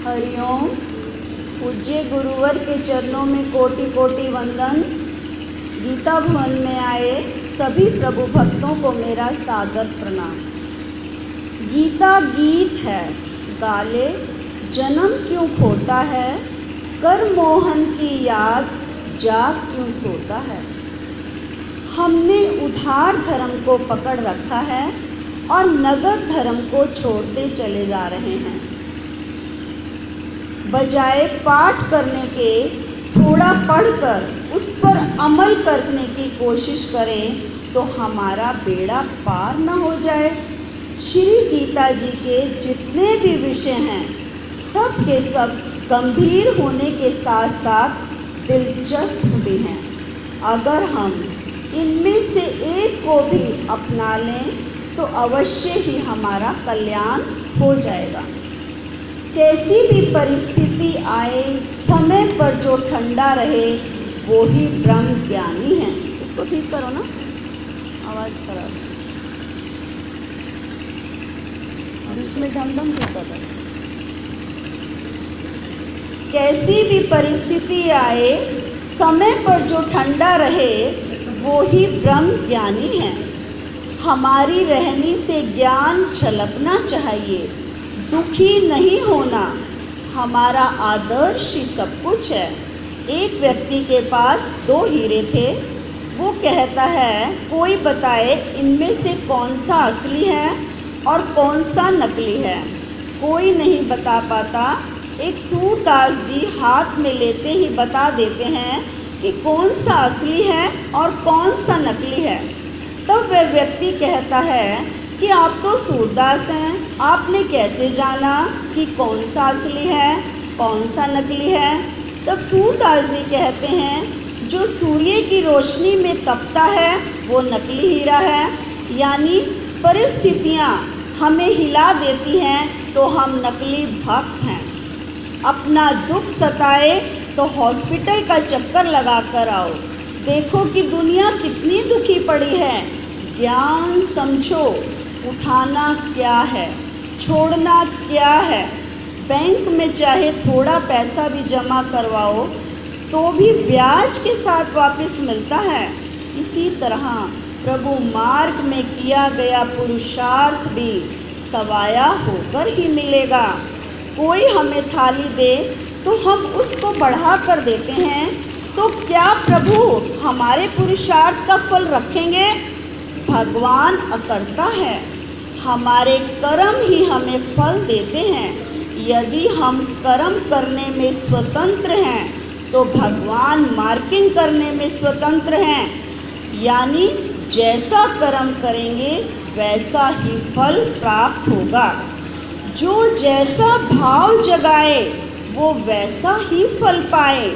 हरिओम। पूज्य गुरुवर के चरणों में कोटि कोटि वंदन। गीता भवन में आए सभी प्रभु भक्तों को मेरा सादर प्रणाम। गीता गीत है गाले जन्म क्यों खोता है, कर मोहन की याद जाग क्यों सोता है। हमने उधार धर्म को पकड़ रखा है और नगद धर्म को छोड़ते चले जा रहे हैं। बजाय पाठ करने के थोड़ा पढ़कर उस पर अमल करने की कोशिश करें तो हमारा बेड़ा पार न हो जाए। श्री गीता जी के जितने भी विषय हैं सब के सब गंभीर होने के साथ साथ दिलचस्प भी हैं। अगर हम इनमें से एक को भी अपना लें तो अवश्य ही हमारा कल्याण हो जाएगा। कैसी भी परिस्थिति आए समय पर जो ठंडा रहे वो ही ब्रह्म ज्ञानी है। इसको ठीक करो ना, आवाज़ खराब, बीच में धम होता था। कैसी भी परिस्थिति आए समय पर जो ठंडा रहे वो ही ब्रह्म ज्ञानी है। हमारी रहनी से ज्ञान छलकना चाहिए, दुखी नहीं होना। हमारा आदर्श ही सब कुछ है। एक व्यक्ति के पास 2 हीरे थे। वो कहता है कोई बताए इनमें से कौन सा असली है और कौन सा नकली है। कोई नहीं बता पाता। एक सूरदास जी हाथ में लेते ही बता देते हैं कि कौन सा असली है और कौन सा नकली है। तब वह व्यक्ति कहता है कि आप तो सूरदास हैं, आपने कैसे जाना कि कौन सा असली है कौन सा नकली है। तब सूरदास जी कहते हैं जो सूर्य की रोशनी में तपता है वो नकली हीरा है, यानी परिस्थितियाँ हमें हिला देती हैं तो हम नकली भक्त हैं। अपना दुख सताए तो हॉस्पिटल का चक्कर लगा कर आओ, देखो कि दुनिया कितनी दुखी पड़ी है। ज्ञान समझो, उठाना क्या है छोड़ना क्या है। बैंक में चाहे थोड़ा पैसा भी जमा करवाओ तो भी ब्याज के साथ वापस मिलता है। इसी तरह प्रभु मार्ग में किया गया पुरुषार्थ भी सवाया होकर ही मिलेगा। कोई हमें थाली दे तो हम उसको बढ़ा कर देते हैं, तो क्या प्रभु हमारे पुरुषार्थ का फल रखेंगे? भगवान अकर्ता है, हमारे कर्म ही हमें फल देते हैं। यदि हम कर्म करने में स्वतंत्र हैं तो भगवान मार्किंग करने में स्वतंत्र हैं, यानी जैसा कर्म करेंगे वैसा ही फल प्राप्त होगा। जो जैसा भाव जगाए वो वैसा ही फल पाए।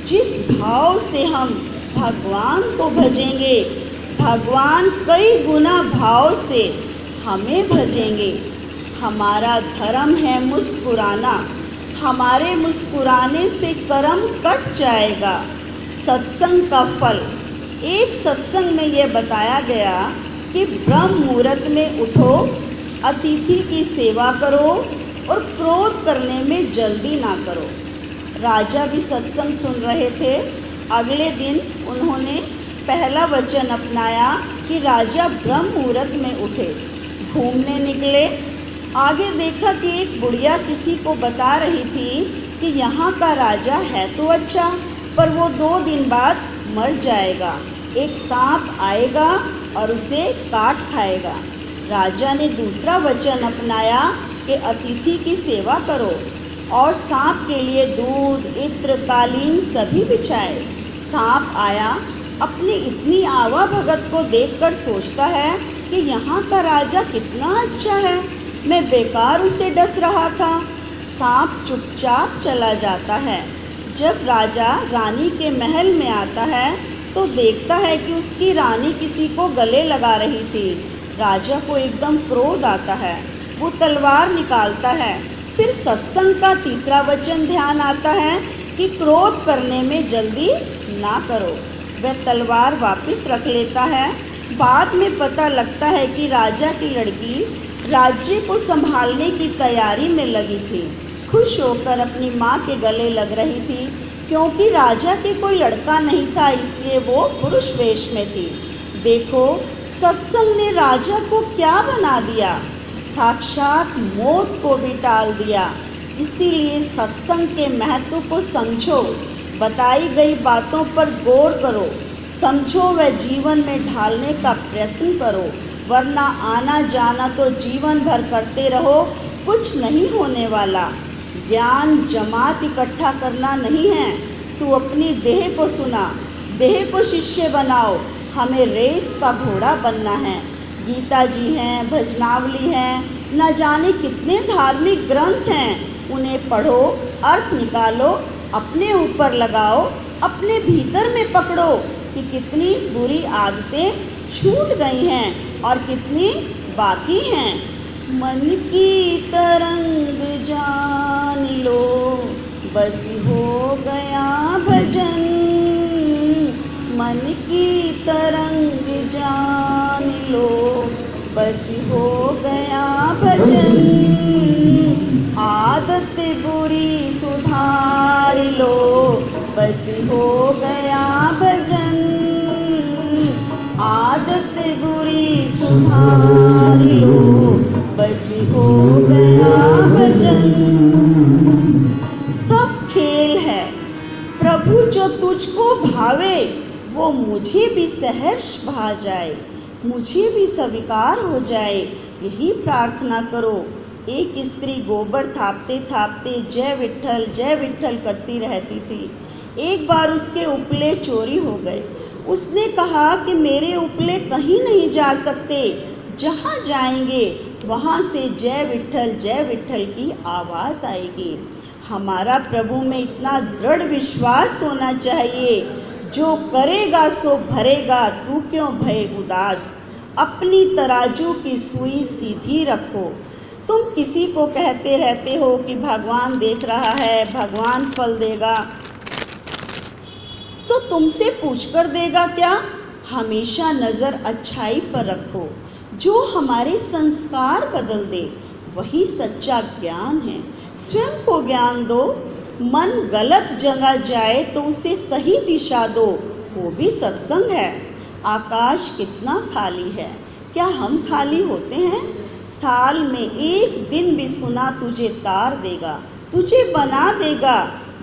जिस भाव से हम भगवान को भजेंगे भगवान कई गुना भाव से हमें भजेंगे। हमारा धर्म है मुस्कुराना, हमारे मुस्कुराने से कर्म कट जाएगा। सत्संग का फल, एक सत्संग में यह बताया गया कि ब्रह्म मुहूर्त में उठो, अतिथि की सेवा करो और क्रोध करने में जल्दी ना करो। राजा भी सत्संग सुन रहे थे। अगले दिन उन्होंने पहला वचन अपनाया कि राजा ब्रह्म मुहूर्त में उठे, घूमने निकले। आगे देखा कि एक बुढ़िया किसी को बता रही थी कि यहाँ का राजा है तो अच्छा, पर वो 2 दिन बाद मर जाएगा। एक सांप आएगा और उसे काट खाएगा। राजा ने दूसरा वचन अपनाया कि अतिथि की सेवा करो और सांप के लिए दूध इत्र कालीन सभी बिछाए। सांप आया, अपनी इतनी आवा भगत को देखकर सोचता है कि यहाँ का राजा कितना अच्छा है, मैं बेकार उसे डस रहा था। सांप चुपचाप चला जाता है। जब राजा रानी के महल में आता है तो देखता है कि उसकी रानी किसी को गले लगा रही थी। राजा को एकदम क्रोध आता है, वो तलवार निकालता है। फिर सत्संग का तीसरा वचन ध्यान आता है कि क्रोध करने में जल्दी ना करो। वह तलवार वापस रख लेता है। बाद में पता लगता है कि राजा की लड़की राज्य को संभालने की तैयारी में लगी थी। खुश होकर अपनी माँ के गले लग रही थी। क्योंकि राजा के कोई लड़का नहीं था, इसलिए वो पुरुष वेश में थी। देखो, सत्संग ने राजा को क्या बना दिया, साक्षात मौत को भी टाल दिया। इसीलिए सत्संग के महत्व को समझो, बताई गई बातों पर गौर करो, समझो व जीवन में ढालने का प्रयत्न करो, वरना आना जाना तो जीवन भर करते रहो, कुछ नहीं होने वाला। ज्ञान जमात इकट्ठा करना नहीं है, तू अपनी देह को सुना, देह को शिष्य बनाओ। हमें रेस का घोड़ा बनना है। गीता जी हैं, भजनावली हैं, न जाने कितने धार्मिक ग्रंथ हैं, उन्हें पढ़ो, अर्थ निकालो, अपने ऊपर लगाओ, अपने भीतर में पकड़ो कि कितनी बुरी आदतें छूट गई हैं और कितनी बाकी हैं। मन की तरंग जान लो, बस हो गया भजन। मन की तरंग जान लो, बस हो गया भजन। आदत बुरी सुधार लो, बस हो गया भजन। आदत बुरी सुधार लो, बस हो गया भजन। सब खेल है, प्रभु जो तुझको भावे, वो मुझे भी सहर्ष भा जाए, मुझे भी स्वीकार हो जाए, यही प्रार्थना करो। एक स्त्री गोबर थापते थापते जय विठ्ठल करती रहती थी। एक बार उसके उपले चोरी हो गए। उसने कहा कि मेरे उपले कहीं नहीं जा सकते, जहाँ जाएंगे वहाँ से जय विठ्ठल की आवाज़ आएगी। हमारा प्रभु में इतना दृढ़ विश्वास होना चाहिए, जो करेगा सो भरेगा, तू क्यों भय उदास। अपनी तराजू की सुई सीधी रखो। तुम किसी को कहते रहते हो कि भगवान देख रहा है, भगवान फल देगा, तो तुमसे पूछकर देगा क्या? हमेशा नज़र अच्छाई पर रखो, जो हमारे संस्कार बदल दे, वही सच्चा ज्ञान है। स्वयं को ज्ञान दो। मन गलत जगह जाए तो उसे सही दिशा दो, वो भी सत्संग है। आकाश कितना खाली है, क्या हम खाली होते हैं? साल में एक दिन भी सुना तुझे तार देगा, तुझे बना देगा।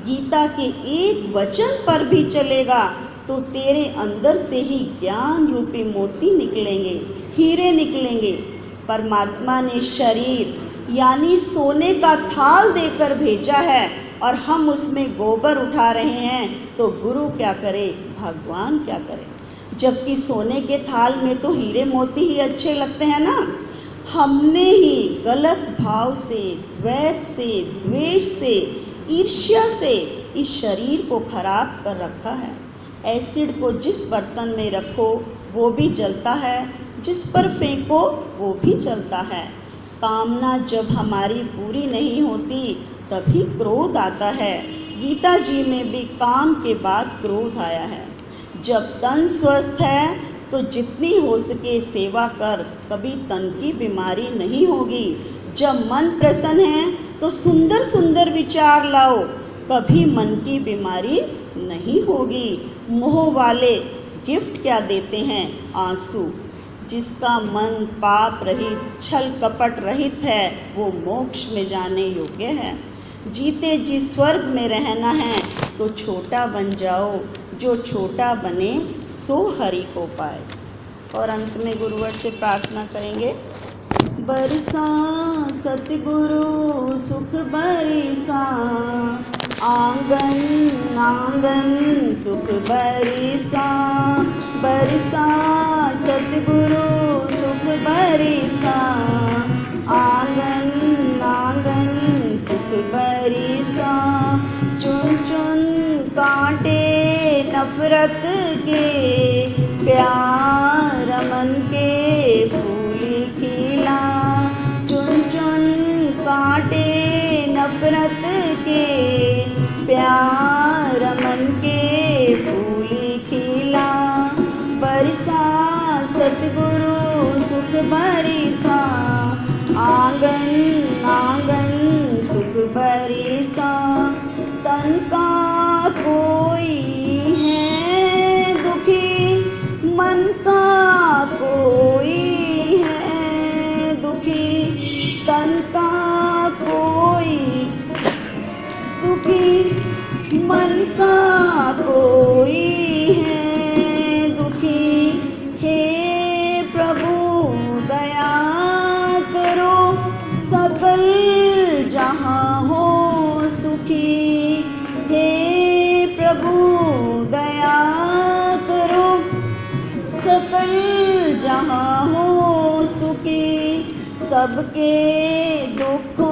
गीता के एक वचन पर भी चलेगा तो तेरे अंदर से ही ज्ञान रूपी मोती निकलेंगे, हीरे निकलेंगे। परमात्मा ने शरीर यानी सोने का थाल देकर भेजा है और हम उसमें गोबर उठा रहे हैं, तो गुरु क्या करे, भगवान क्या करे? जबकि सोने के थाल में तो हीरे मोती ही अच्छे लगते हैं ना। हमने ही गलत भाव से, द्वैत से, द्वेष से, ईर्ष्या से इस शरीर को खराब कर रखा है। एसिड को जिस बर्तन में रखो वो भी जलता है, जिस पर फेंको वो भी जलता है। कामना जब हमारी पूरी नहीं होती तभी क्रोध आता है। गीता जी में भी काम के बाद क्रोध आया है। जब तन स्वस्थ है तो जितनी हो सके सेवा कर, कभी तन की बीमारी नहीं होगी। जब मन प्रसन्न है तो सुंदर सुंदर विचार लाओ, कभी मन की बीमारी नहीं होगी। मोह वाले गिफ्ट क्या देते हैं? आंसू। जिसका मन पाप रहित, छल कपट रहित है, वो मोक्ष में जाने योग्य है। जीते जी स्वर्ग में रहना है तो छोटा बन जाओ, जो छोटा बने सो हरि को पाए। और अंत में गुरुवर से प्रार्थना करेंगे। बरसा सतगुरु सुख बरसा, आंगन आंगन सुख बरसा। बरसा सतगुरु सुख बरसा, आंगन आंगन सुख बरसा। चुन चुन कांटे नफरत के, प्यार मन के फूल खिला। चुन चुन कांटे नफरत के, प्यार मन के फूल खिला। बरसा सतगुरु सुख बरसा, आंगन आंगन सुख बरसा। यहाँ हूँ सुखी, सबके दुखों